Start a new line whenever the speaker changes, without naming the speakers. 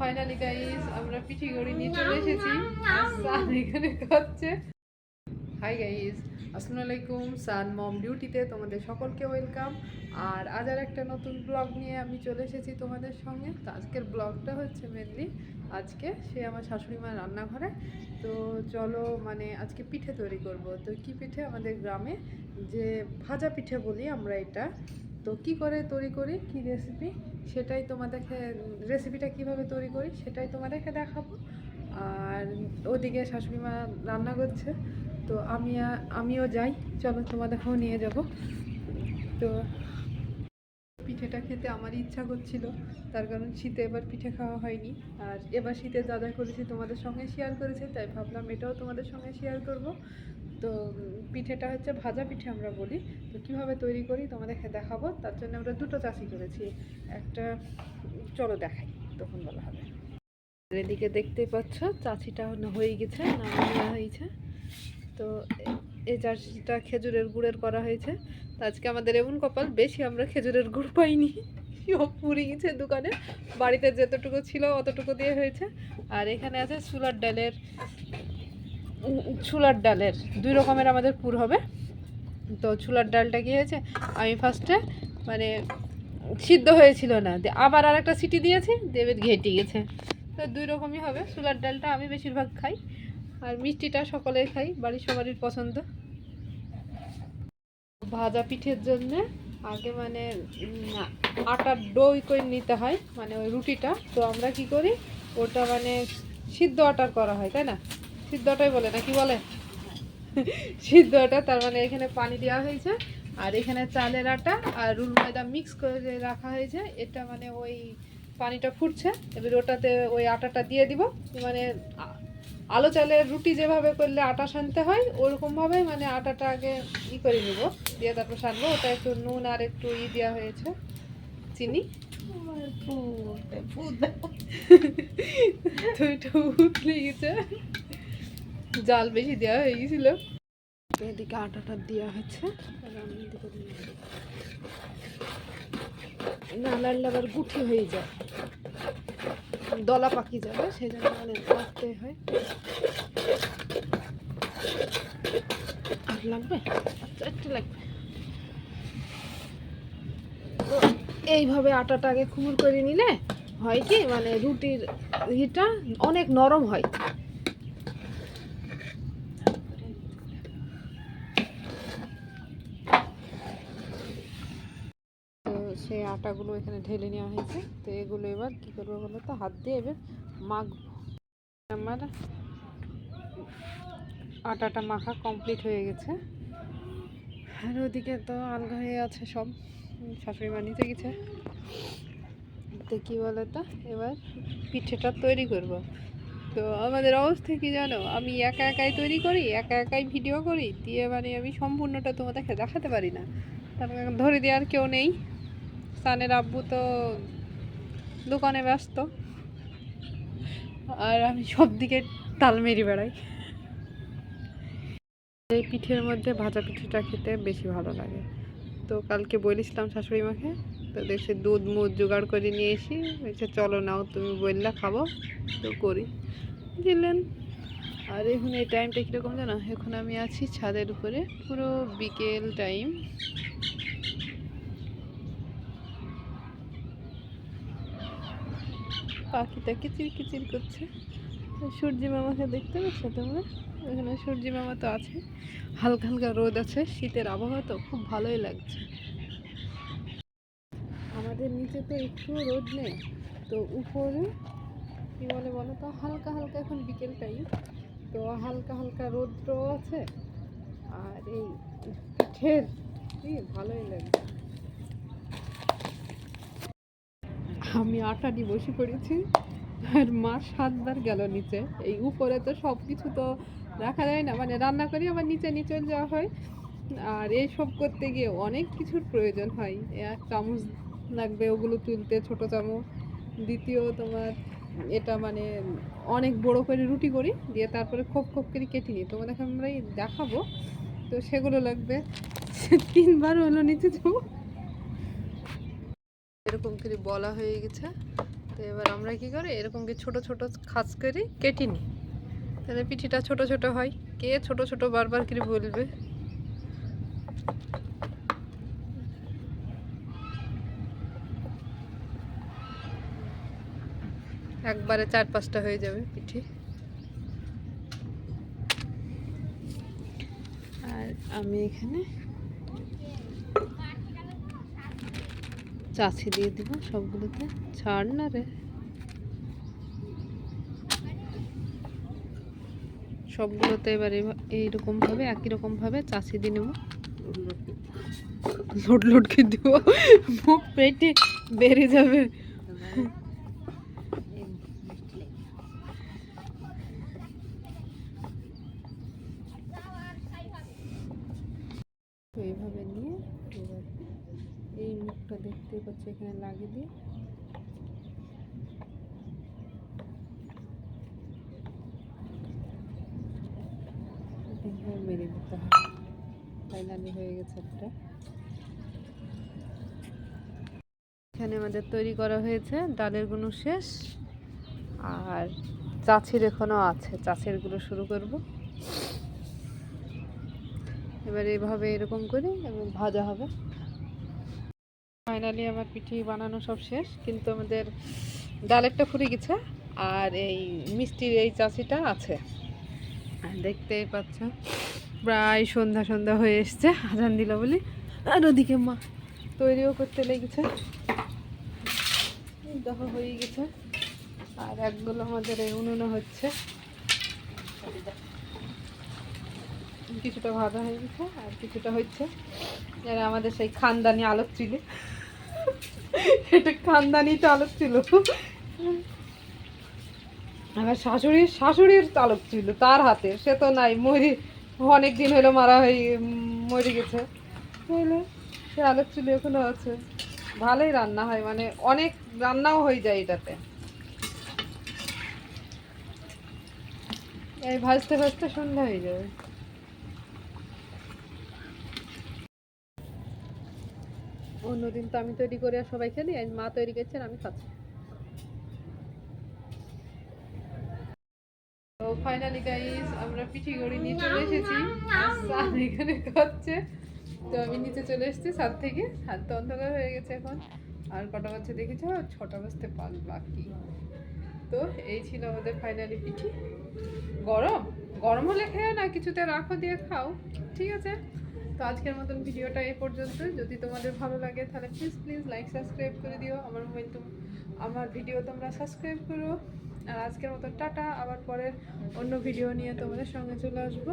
Finally guys আমরা পিঠি গড়ি নিয়ে চলে এসেছি। এখানে খাচ্ছে। হাই গাইস, আসসালামু আলাইকুম। সান মম ডিউটিতে তোমাদের সকলকে ওয়েলকাম। আর আজ আর একটা নতুন ব্লগ নিয়ে আমি চলে এসেছি তোমাদের সঙ্গে। তো আজকের ব্লগটা হচ্ছে মেনলি আজকে সে আমার শাশুড়ি মার রান্নাঘরে। তো চলো মানে আজকে পিঠে তৈরি করব। তো কি পিঠে? আমাদের গ্রামে যে ভাজা পিঠে বলি আমরা এটা। তো কি করে তৈরি করি, কি রেসিপি, সেটাই তোমাদেরকে, রেসিপিটা কিভাবে তৈরি করি সেটাই তোমাদেরকে দেখাবো। আর ওদিকে শাশুড়ি মা রান্না করছে, তো আমিও যাই। চলো তোমাদেরকেও নিয়ে যাব। তো পিঠেটা খেতে আমার ইচ্ছা করছিল, তার কারণ শীতে এবার পিঠে খাওয়া হয়নি। আর এবার শীতে যা যা করেছি তোমাদের সঙ্গে শেয়ার করেছি, তাই ভাবলাম এটাও তোমাদের সঙ্গে শেয়ার করব। তো পিঠেটা হচ্ছে ভাজা পিঠে আমরা বলি। তো কীভাবে তৈরি করি তোমাদেরকে দেখাবো। তার জন্য আমরা দুটো চাষি করেছি একটা। চলো দেখাই, তখন বলা হবে। এদিকে দেখতেই পাচ্ছ চাচিটা হয়ে গেছে, নামিয়ে নেওয়া হয়েছে। তো এই চাষিটা খেজুরের গুড়ের করা হয়েছে। তো আজকে আমাদের এমন কপাল, বেশি আমরা খেজুরের গুড় পাইনি, সব পুড়ে গেছে দোকানে। বাড়িতে যতটুকু ছিল অতটুকু দিয়ে হয়েছে। আর এখানে আছে ছোলার ডালের 2 রকমের আমাদের পুর হবে। তো ছোলার ডালটা কি হয়েছে, আমি ফার্স্টে মানে সিদ্ধ হয়েছিল না, আবার আর একটা সিটি দিয়েছি, দেবে ঘেটে গেছে। তো 2 রকমই হবে। ছোলার ডালটা আমি বেশিরভাগ খাই, আর মিষ্টিটা সকলেই খাই, বাড়ির সবারই পছন্দ। ভাজা পিঠের জন্য আগে মানে আটার ডোই করে নিতে হয়, মানে ওই রুটিটা। তো আমরা কি করি, ওটা মানে সিদ্ধ আটার করা হয়, তাই না? সিদ্ধ আটাই বলে না, কি বলে? সিদ্ধ আটা। তার মানে এখানে পানি দেওয়া হয়েছে, আর এখানে চালের আটা আর রুল ময়দা মিক্স করে রাখা হয়েছে। এটা মানে ওই পানিটা ফুটছে, এবার ওটাতে ওই আটাটা দিয়ে দিব। মানে আলো চালের রুটি যেভাবে করলে আটা সানতে হয়, ওরকমভাবে মানে আটাটা আগে করে নিব, দিয়ে তারপর সানবো। ওটা একটু নুন আর একটু দেওয়া হয়েছে, চিনি। তো এটা উতলে গেছে, জাল বেশি দেওয়া হয়ে গেছিল। এদিকে আটাটা দেওয়া হচ্ছে, না লাড়লে আবার গুঠি হয়ে যায়, দলা পাকি যাবে, সেই জন্য মানে রাখতে হয়। আর লাগবে, একটু লাগবে। তো এইভাবে আটাটা আগে খুমুর করে নিলে হয় কি, মানে রুটির ইটা অনেক নরম হয়। তো সেই আটাগুলো এখানে ঢেলে নেওয়া হয়েছে। তো এগুলো এবার কি করবো বলো তো, হাত দিয়ে এবার মাখবো। আমার আটাটা মাখা কমপ্লিট হয়ে গেছে। আর ওদিকে তো আলগা হয়ে আছে সব, শাশুড়ি মা নিতে গেছে। তো কী বলো তো, এবার পিঠেটা তৈরি করব। তো আমাদের অবস্থা কি জানো, আমি একা একাই তৈরি করি, একা একাই ভিডিও করি, দিয়ে মানে আমি সম্পূর্ণটা তোমাদেরকে দেখাতে পারি না। তারপরে ধরে দেওয়ার কেউ নেই। সানের আব্বু তো দোকানে ব্যস্ত, আর আমি সব দিকে তাল মেরে বেড়াই। এই পিঠের মধ্যে ভাজা পিঠেটা খেতে বেশি ভালো লাগে। তো কালকে বলেছিলাম শাশুড়ি মাকে, তো দেখছি দুধ মুধ জোগাড় করে নিয়ে এসি, বলছে চলো নাও তুমি বললে খাবো, তো করি দিলেন। আর এখন এই টাইমটা কীরকম জানো, এখন আমি আছি ছাদের উপরে, পুরো বিকেল টাইম। পাখিটা কিচির কিচির করছে। সূর্যি মামাকে দেখতে পাচ্ছ তোমরা? এখানে সূর্যি মামা তো আছে, হালকা হালকা রোদ আছে, শীতের আবহাওয়া তো খুব ভালোই লাগছে। আমাদের নিচে তো একটু রোদ নেই, তো উপরে কী বলে বলো তো, হালকা হালকা এখন বিকেল টাইম, তো হালকা হালকা রৌদ্র আছে। আর এই পিঠের ভালোই লাগছে। আমি আটা নিয়ে বসে পড়েছি, আর মা 7 বার গেল নিচে। এই উপরে তো সব কিছু তো রাখা যায় না, মানে রান্না করি আবার নিচে নিচে যাওয়া হয়। আর এইসব করতে গিয়ে অনেক কিছুর প্রয়োজন হয়। এক চামচ লাগবে ওগুলো তুলতে, ছোট চামচ। দ্বিতীয় তোমার এটা মানে অনেক বড় করে রুটি করি, দিয়ে তারপরে খোপ খোপ করে কেটে নিই। তোমাদেরকে আমরা দেখাবো। তো সেগুলো লাগবে। 3বার হলো নিচে যাবো, এরকম করে বলা হয়ে গেছে। তো এবার আমরা কি করি, এরকম কি ছোট ছোট খাস করে কেটে নিই, তাহলে পিঠিটা ছোট ছোট হয়। কে ছোট ছোট বারবার করে বলবে। একবারে 4-5টা হয়ে যাবে পিঠে। আর আমি এখানে চাষি দিয়ে দিব সবগুলোতে। ছাড় না রে, সবগুলোতে এবারে এইরকম ভাবে একই রকম ভাবে চাষি দিয়ে নেব। লোড লোড খেয়ে দিব, মুখ পেটে বেড়ে যাবে। তো এইভাবে নিয়ে এবার এই মুখটা দেখতে পাচ্ছি এখানে লাগিয়ে দিয়ে এইভাবে মেরে দিতে হবে। ফাইনালি হয়ে গেছে একটা। এখানে আমাদের তৈরি করা হয়েছে, ডালের গুলো শেষ আর চাচির এখনো আছে, চাচির গুলো শুরু করব। এবার এইভাবে এরকম করে এবং ভাজা হবে। ফাইনালি আমার পিঠে বানানো সব শেষ, কিন্তু আমাদের ডালেরটা ফুরে গেছে আর এই মিষ্টির এই চাচিটা আছে। দেখতেই পাচ্ছ প্রায় সন্ধ্যা সন্ধ্যা হয়ে এসছে, আজান দিল বলি। আর ওদিকে মা তৈরিও করতে লেগেছে, দেখো হয়ে গেছে। আর একগুলো আমাদের এই উনুনে হচ্ছে, কিছুটা ভাজা হয়ে গেছে আর কিছুটা হচ্ছে। যারা আমাদের সেই খানদানি আলোক চুলে, এটা খানদানি আলোক ছিল। আমার শাশুড়ির আলোক ছিল তার হাতে, সে তো নাই, মরি অনেক দিন হলো মারা হয়ে মরে গেছে। তাহলে সে আলোক চুলে এখনো আছে। ভালোই রান্না হয়, মানে অনেক রান্নাও হয়ে যায় এটাতে। এই ভাজতে ভাজতে সন্ধ্যা হয়ে যাবে। অন্যদিন তো আমি তৈরি করে আর সবাই খেলি, আজ মা তৈরি করছেন আমি খাচ্ছি। তো ফাইনালি গাইস আমরা পিঠি গড়ি নিয়ে চলে এসেছি, আর এখানে খাচ্ছে। তো আমি নিচে চলে এসেছি ছাদ থেকে, ছাদ তো অন্ধকার হয়ে গেছে এখন। আর কটা বাজছে দেখেছো, 6টা বাজতে 5 বাকি। তো এই ছিল আমাদের ফাইনালি পিঠি। গরম গরম হলে খেও না, কিছুতে রাখো দিয়ে খাও, ঠিক আছে। তো আজকের মতন ভিডিওটা এই পর্যন্ত। যদি তোমাদের ভালো লাগে তাহলে প্লিজ প্লিজ লাইক সাবস্ক্রাইব করে দিও। আমার ভিডিও তোমরা সাবস্ক্রাইব করো। আর আজকের মতন টাটা, আবার পরের অন্য ভিডিও নিয়ে তোমাদের সঙ্গে চলে আসবো।